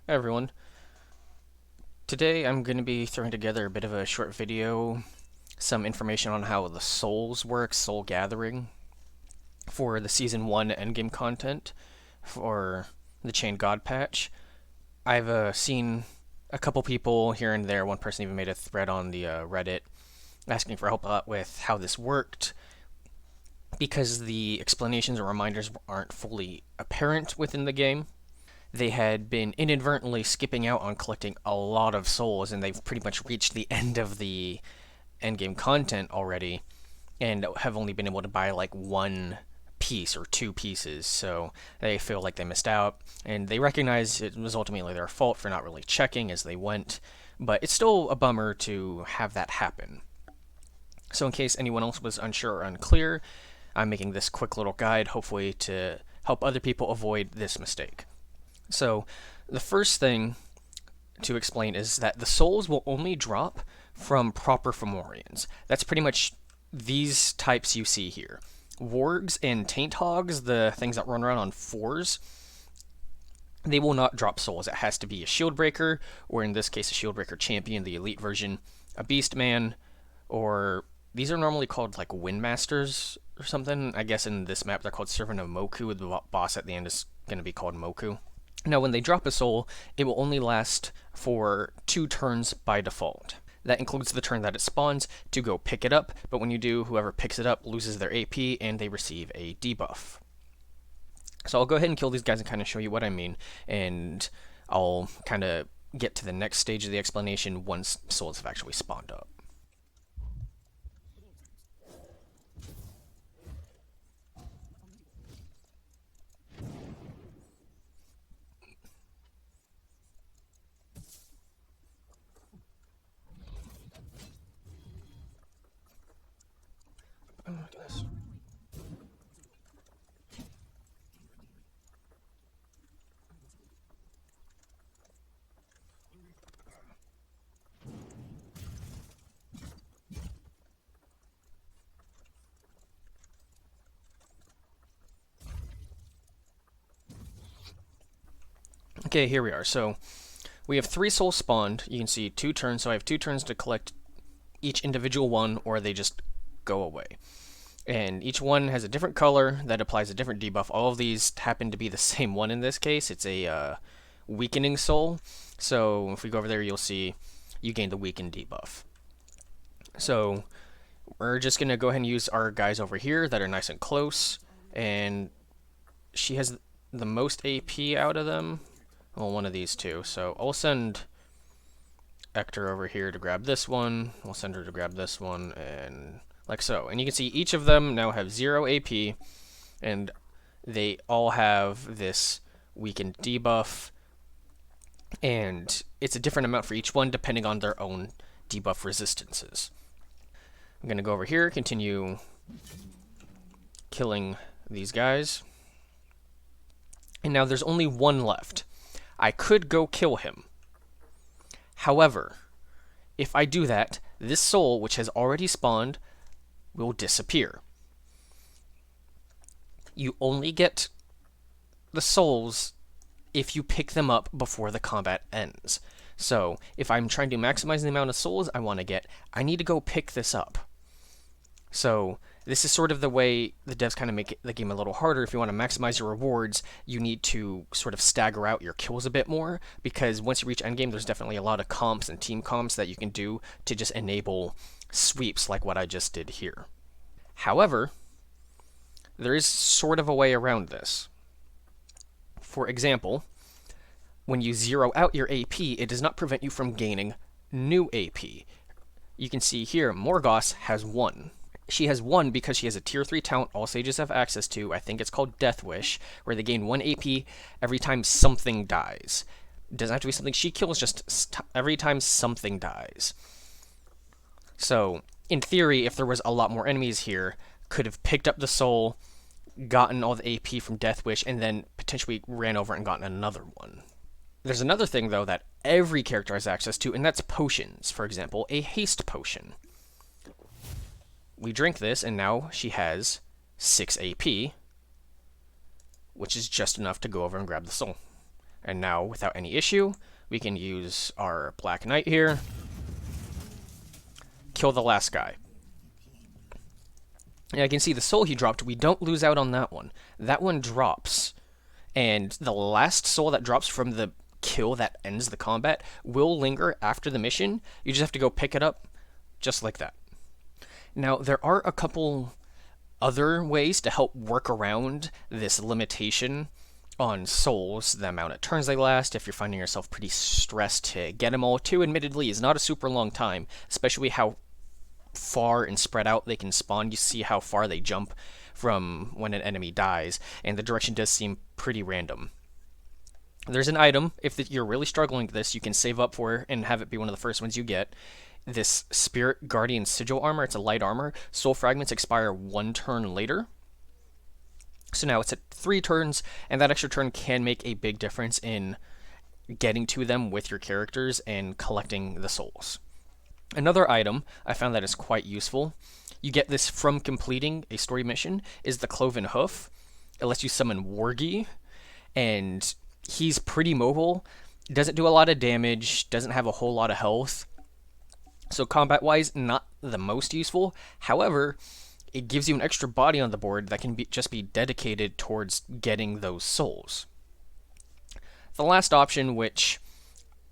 Hi everyone. Today I'm going to be throwing together a bit of a short video, some information on how the Souls work, Soul Gathering, for the Season 1 endgame content for the Chained God patch. I've seen a couple people here and there, one person even made a thread on the Reddit asking for help with how this worked, because the explanations or reminders aren't fully apparent within the game. They had been inadvertently skipping out on collecting a lot of souls, and they've pretty much reached the end of the endgame content already, and have only been able to buy like one piece or two pieces. So they feel like they missed out, and they recognize it was ultimately their fault for not really checking as they went. But it's still a bummer to have that happen. So, in case anyone else was unsure or unclear, I'm making this quick little guide, hopefully to help other people avoid this mistake. So, the first thing to explain is that the souls will only drop from proper Fomorians. That's pretty much these types you see here. Wargs and Taint Hogs, the things that run around on fours, they will not drop souls. It has to be a Shieldbreaker, or in this case, a Shieldbreaker Champion, the Elite version, a Beastman, or these are normally called like Windmasters or something. I guess in this map they're called Servant of Moku. The boss at the end is going to be called Moku. Now, when they drop a soul, it will only last for 2 turns by default. That includes the turn that it spawns to go pick it up, but when you do, whoever picks it up loses their AP and they receive a debuff. So I'll go ahead and kill these guys and kind of show you what I mean, and I'll kind of get to the next stage of the explanation once souls have actually spawned up. Oh, look at this. Okay, here we are. So we have 3 souls spawned. You can see 2 turns, so I have 2 turns to collect each individual one, or they just go away. And each one has a different color that applies a different debuff. All of these happen to be the same one in this case. It's a weakening soul. So if we go over there, you'll see you gain the weaken debuff. So we're just going to go ahead and use our guys over here that are nice and close. And she has the most AP out of them. Well, one of these two. So I'll send Ector over here to grab this one. We'll send her to grab this one, and like so. And you can see each of them now have 0 AP, and they all have this weakened debuff, and it's a different amount for each one depending on their own debuff resistances. I'm going to go over here, continue killing these guys. And now there's only one left. I could go kill him. However, if I do that, this soul, which has already spawned, will disappear. You only get the souls if you pick them up before the combat ends. So, if I'm trying to maximize the amount of souls I want to get, I need to go pick this up. So, this is sort of the way the devs kind of make the game a little harder. If you want to maximize your rewards, you need to sort of stagger out your kills a bit more, because once you reach endgame, there's definitely a lot of comps and team comps that you can do to just enable sweeps like what I just did here. However, there is sort of a way around this. For example, when you zero out your AP, it does not prevent you from gaining new AP. You can see here, Morgos has 1. She has 1 because she has a tier 3 talent all sages have access to. I think it's called Death Wish, where they gain 1 AP every time something dies. It doesn't have to be something she kills, just every time something dies. So, in theory, if there was a lot more enemies here, could have picked up the soul, gotten all the AP from Death Wish, and then potentially ran over and gotten another one. There's another thing, though, that every character has access to, and that's potions. For example, a haste potion. We drink this, and now she has 6 AP, which is just enough to go over and grab the soul. And now, without any issue, we can use our Black Knight here, kill the last guy. And I can see the soul he dropped, we don't lose out on that one. That one drops, and the last soul that drops from the kill that ends the combat will linger after the mission. You just have to go pick it up, just like that. Now, there are a couple other ways to help work around this limitation on souls, the amount of turns they last, if you're finding yourself pretty stressed to get them all. 2, admittedly, is not a super long time, especially how far and spread out they can spawn. You see how far they jump from when an enemy dies, and the direction does seem pretty random. There's an item, if you're really struggling with this, you can save up for and have it be one of the first ones you get. This Spirit Guardian Sigil armor, it's a light armor. Soul fragments expire 1 turn later. So now it's at 3 turns, and that extra turn can make a big difference in getting to them with your characters and collecting the souls. Another item I found that is quite useful, you get this from completing a story mission, is the Cloven Hoof. It lets you summon Wargi, and he's pretty mobile, doesn't do a lot of damage, doesn't have a whole lot of health. So combat-wise, not the most useful. However, it gives you an extra body on the board that can just be dedicated towards getting those souls. The last option, which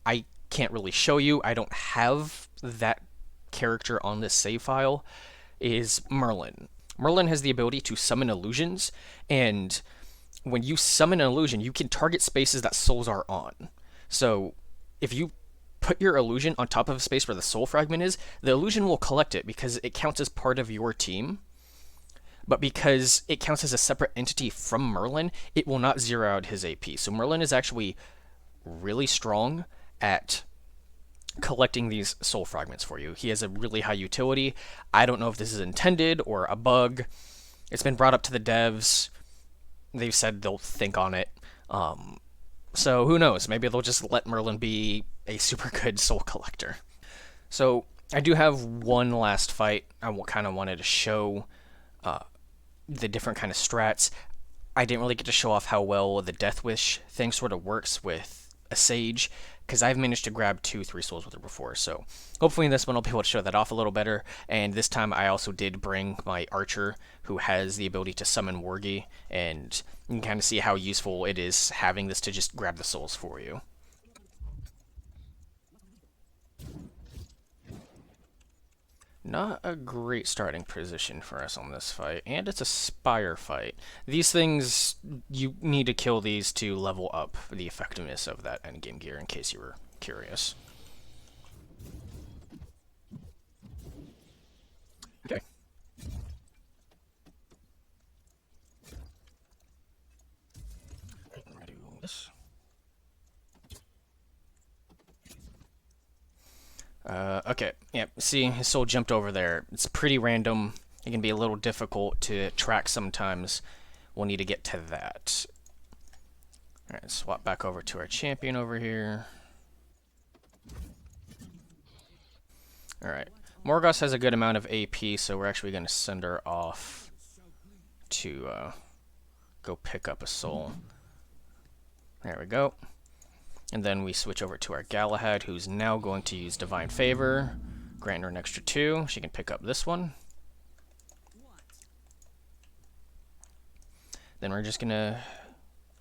I can't really show you, I don't have that character on this save file, is Merlin. Merlin has the ability to summon illusions, and when you summon an illusion, you can target spaces that souls are on. So if you put your illusion on top of a space where the soul fragment is, the illusion will collect it because it counts as part of your team. But because it counts as a separate entity from Merlin, it will not zero out his AP. So Merlin is actually really strong at collecting these soul fragments for you. He has a really high utility. I don't know if this is intended or a bug. It's been brought up to the devs. They've said they'll think on it. So who knows? Maybe they'll just let Merlin be a super good soul collector. So I do have one last fight. I kind of wanted to show the different kind of strats. I didn't really get to show off how well the Death Wish thing sort of works with a Sage, because I've managed to grab 2-3 souls with her before, so hopefully in this one I'll be able to show that off a little better. And this time I also did bring my Archer, who has the ability to summon Wargi, and you can kind of see how useful it is having this to just grab the souls for you. Not a great starting position for us on this fight, and it's a Spire fight. These things, you need to kill these to level up the effectiveness of that endgame gear, in case you were curious. Okay. I'm gonna do this. Okay, yeah, see, his soul jumped over there. It's pretty random. It can be a little difficult to track sometimes. We'll need to get to that. Alright, swap back over to our champion over here. Alright, Morgause has a good amount of AP, so we're actually going to send her off to go pick up a soul. There we go. And then we switch over to our Galahad, who's now going to use Divine Favor, grant her an extra 2. She can pick up this one. Then we're just going to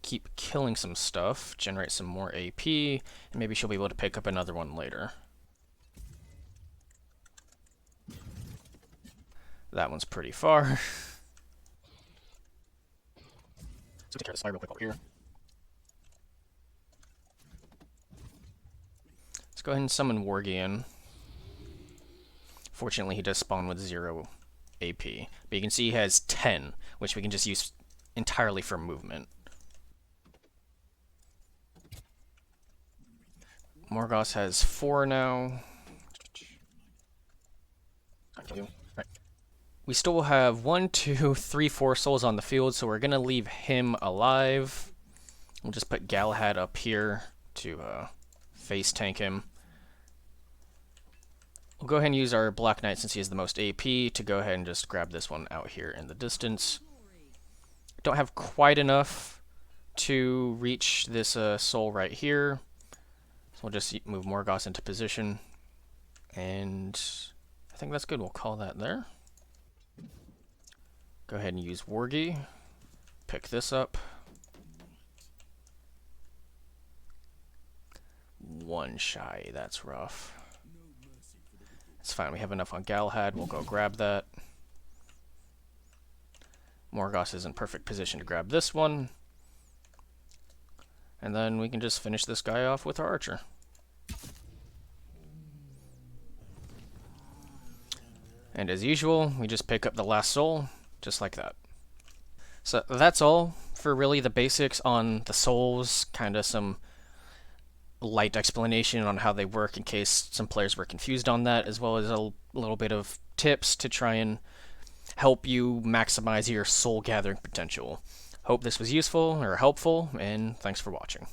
keep killing some stuff, generate some more AP, and maybe she'll be able to pick up another one later. That one's pretty far. So take care of this fire real quick over here. Go ahead and summon Wargian. Fortunately, he does spawn with 0 AP. But you can see he has 10, which we can just use entirely for movement. Morgause has 4 now. Right. We still have 1, 2, 3, 4 souls on the field, so we're going to leave him alive. We'll just put Galahad up here to face tank him. We'll go ahead and use our Black Knight, since he has the most AP, to go ahead and just grab this one out here in the distance. Don't have quite enough to reach this soul right here. So we'll just move Morgos into position. And I think that's good. We'll call that there. Go ahead and use Wargi. Pick this up. One shy. That's rough. It's fine. We have enough on Galahad. We'll go grab that. Morgos is in perfect position to grab this one. And then we can just finish this guy off with our archer. And as usual, we just pick up the last soul, just like that. So that's all for really the basics on the souls, kind of some light explanation on how they work in case some players were confused on that, as well as a little bit of tips to try and help you maximize your soul gathering potential. Hope this was useful or helpful, and thanks for watching.